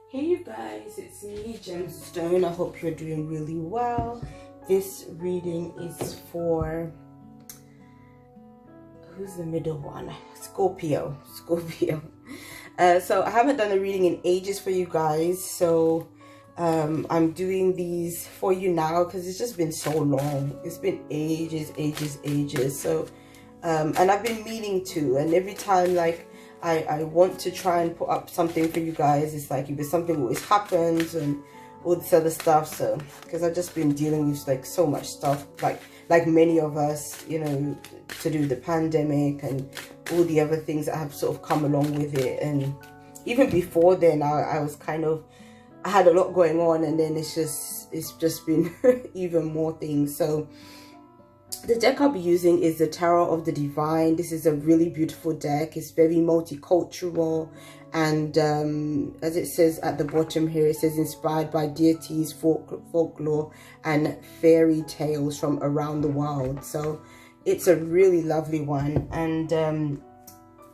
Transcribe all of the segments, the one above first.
Hey you guys, it's me, Gemstone. I hope you're doing really well. This reading is for, who's the middle one? Scorpio. So I haven't done a reading in ages for you guys, so I'm doing these for you now because it's just been so long. It's been ages. So and I've been meaning to, and every time like I want to try and put up something for you guys, it's like either something always happens and all this other stuff. So because I've just been dealing with like so much stuff, like many of us, you know, to do with the pandemic and all the other things that have sort of come along with it. And even before then, I was kind of, I had a lot going on, and then it's just been even more things. So the deck I'll be using is the Tarot of the Divine. This is a really beautiful deck. It's very multicultural, and as it says at the bottom here, it says inspired by deities, folklore and fairy tales from around the world. So it's a really lovely one, and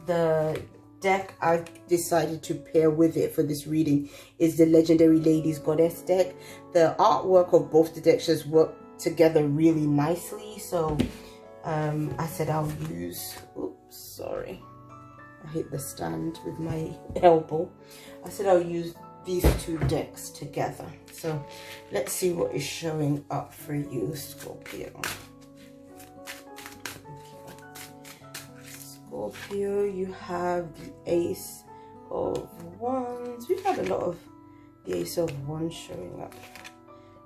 the deck I decided to pair with it for this reading is the Legendary Ladies Goddess deck. The artwork of both the decks just work together really nicely, so I said I'll use, oops, sorry, I hit the stand with my elbow. I said I'll use these two decks together. So let's see what is showing up for you, Scorpio. Scorpio, you have the Ace of Wands. We've had a lot of the Ace of Wands showing up,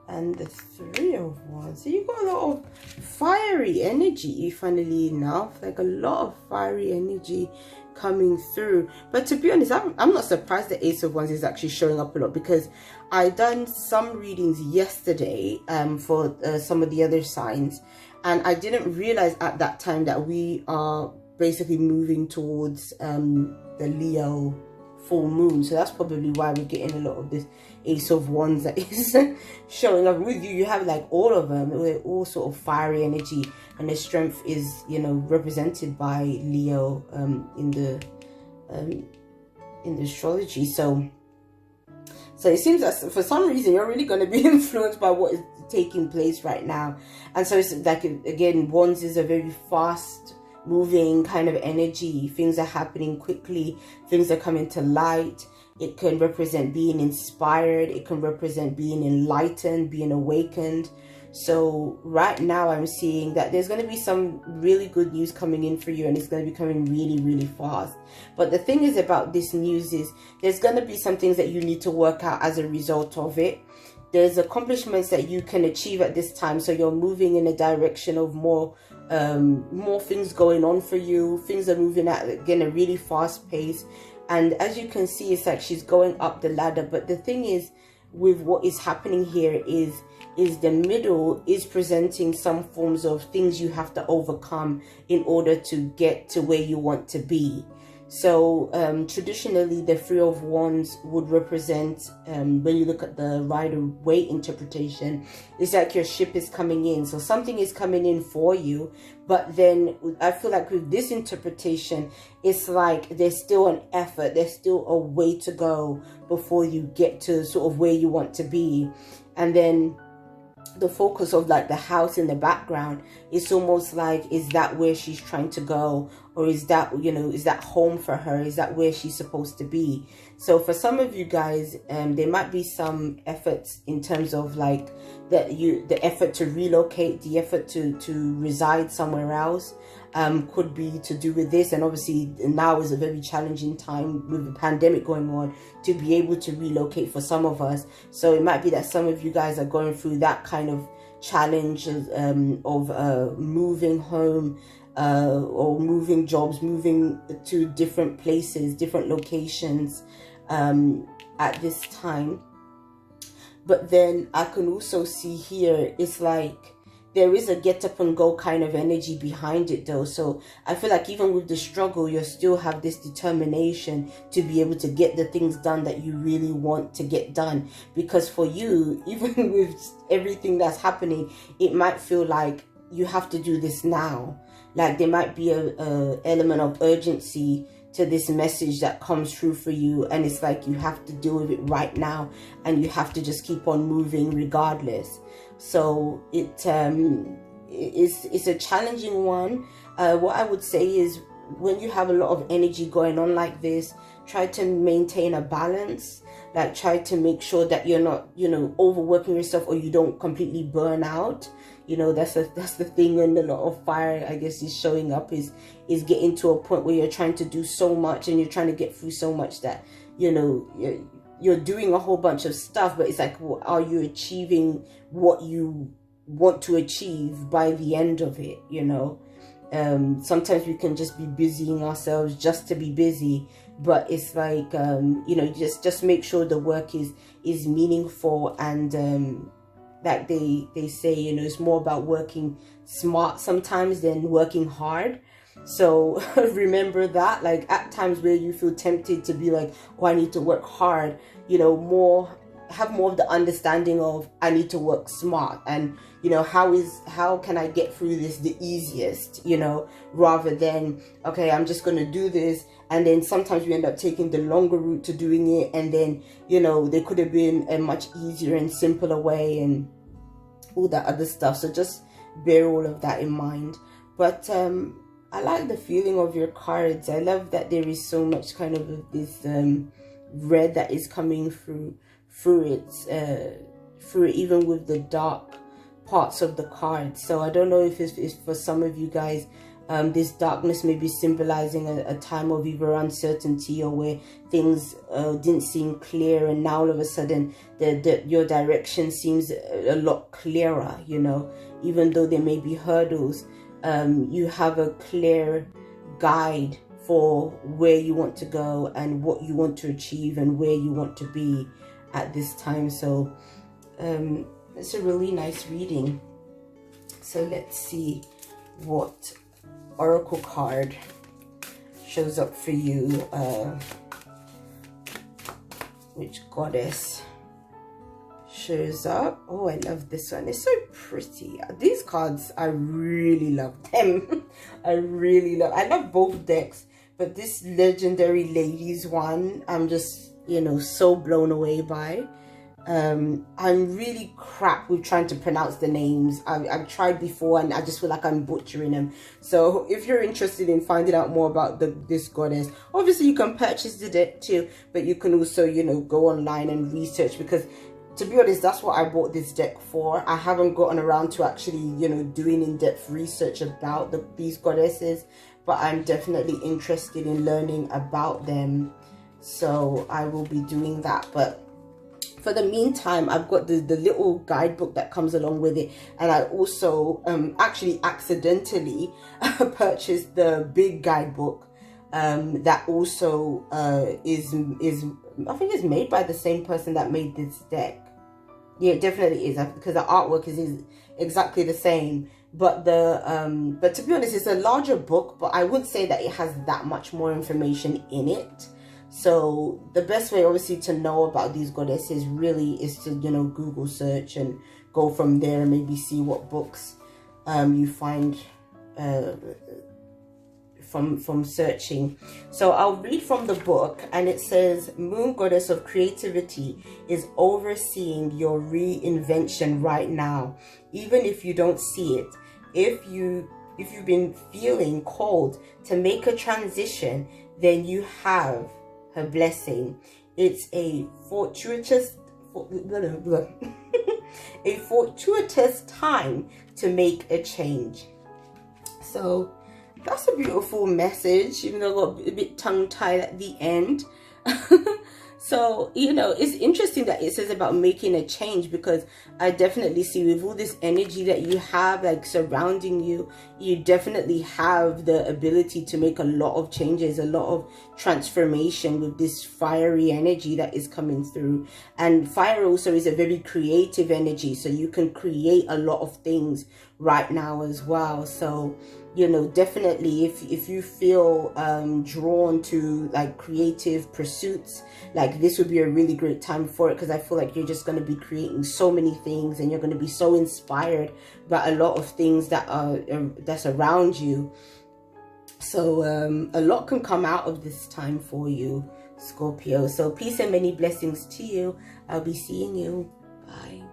and the Three of Wands. So you've got a lot of fiery energy, funnily enough, like a lot of fiery energy coming through. But to be honest, I'm not surprised the Ace of Wands is actually showing up a lot, because I done some readings yesterday for some of the other signs, and I didn't realize at that time that we are basically moving towards the Leo full moon. So that's probably why we're getting a lot of this Ace of Wands that is showing up with you. You have like all of them. We're all sort of fiery energy, and the strength is, you know, represented by Leo in the astrology. So it seems that for some reason you're really going to be influenced by what is taking place right now. And so it's like, again, Wands is a very fast moving kind of energy. Things are happening quickly, things are coming to light. It can represent being inspired, it can represent being enlightened, being awakened. So right now I'm seeing that there's going to be some really good news coming in for you, and it's going to be coming really fast. But the thing is about this news is there's going to be some things that you need to work out as a result of it. There's accomplishments that you can achieve at this time, so you're moving in a direction of more things going on for you. Things are moving at, again, a really fast pace, and as you can see, it's like she's going up the ladder. But the thing is, with what is happening here is the middle is presenting some forms of things you have to overcome in order to get to where you want to be. So traditionally the Three of Wands would represent, when you look at the Rider-Waite interpretation, it's like your ship is coming in. So something is coming in for you, but then I feel like with this interpretation, it's like there's still an effort, there's still a way to go before you get to sort of where you want to be. And then the focus of like the house in the background, it's almost like, is that where she's trying to go, or is that, you know, is that home for her? Is that where she's supposed to be? So for some of you guys, there might be some efforts in terms of like the effort to relocate, the effort to reside somewhere else. Could be to do with this. And obviously now is a very challenging time with the pandemic going on to be able to relocate for some of us. So it might be that some of you guys are going through that kind of challenge of moving home, or moving jobs, moving to different places, different locations at this time. But then I can also see here, it's like there is a get up and go kind of energy behind it though. So I feel like even with the struggle, you still have this determination to be able to get the things done that you really want to get done. Because for you, even with everything that's happening, it might feel like you have to do this now. Like there might be a element of urgency to this message that comes through for you, and it's like you have to deal with it right now, and you have to just keep on moving regardless. So it's a challenging one. What I would say is, when you have a lot of energy going on like this, try to maintain a balance. Like, try to make sure that you're not, you know, overworking yourself, or you don't completely burn out. You know, that's the thing when a lot of fire, I guess, is showing up, is getting to a point where you're trying to do so much, and you're trying to get through so much that, you know, you're doing a whole bunch of stuff, but it's like, well, are you achieving what you want to achieve by the end of it? You know, sometimes we can just be busying ourselves just to be busy, but it's like, you know, just make sure the work is meaningful, and like they say, you know, it's more about working smart sometimes than working hard. So remember that, like, at times where you feel tempted to be like, oh, I need to work hard, you know, have more of the understanding of, I need to work smart, and, you know, how can I get through this the easiest, you know, rather than, okay, I'm just going to do this. And then sometimes we end up taking the longer route to doing it, and then, you know, there could have been a much easier and simpler way, and all that other stuff. So just bear all of that in mind. But I like the feeling of your cards. I love that there is so much kind of this red that is coming through it, even with the dark parts of the cards. So I don't know if it's for some of you guys, this darkness may be symbolizing a time of either uncertainty, or where things didn't seem clear, and now all of a sudden your direction seems a lot clearer. You know, even though there may be hurdles, you have a clear guide for where you want to go, and what you want to achieve, and where you want to be at this time. So it's a really nice reading. So let's see what oracle card shows up for you. Which goddess shows up? Oh, I love this one. It's so pretty. These cards, I really love them. I love both decks, but this legendary ladies one, I'm just, you know, so blown away by. I'm really crap with trying to pronounce the names. I've tried before, and I just feel like I'm butchering them. So if you're interested in finding out more about this goddess, obviously you can purchase the deck too, but you can also, you know, go online and research, because to be honest, that's what I bought this deck for. I haven't gotten around to actually, you know, doing in-depth research about these goddesses, but I'm definitely interested in learning about them. So I will be doing that. But for the meantime, I've got the little guidebook that comes along with it, and I also actually accidentally purchased the big guidebook that also is I think it's made by the same person that made this deck. Yeah, it definitely is, because the artwork is exactly the same. But but to be honest, it's a larger book, but I wouldn't say that it has that much more information in it. So the best way, obviously, to know about these goddesses really is to, you know, Google search and go from there, and maybe see what books you find from searching. So I'll read from the book, and it says, Moon Goddess of Creativity is overseeing your reinvention right now, even if you don't see it. If you've been feeling called to make a transition, then you have her blessing. It's a fortuitous time to make a change. So that's a beautiful message, even though I got a bit tongue-tied at the end. So, you know, it's interesting that it says about making a change, because I definitely see, with all this energy that you have, like, surrounding you, you definitely have the ability to make a lot of changes, a lot of transformation with this fiery energy that is coming through. And fire also is a very creative energy, so you can create a lot of things right now as well. So, you know, definitely if you feel drawn to like creative pursuits, like, this would be a really great time for it, because I feel like you're just going to be creating so many things, and you're going to be so inspired by a lot of things that are that's around you. So a lot can come out of this time for you, Scorpio. So peace and many blessings to you. I'll be seeing you. Bye.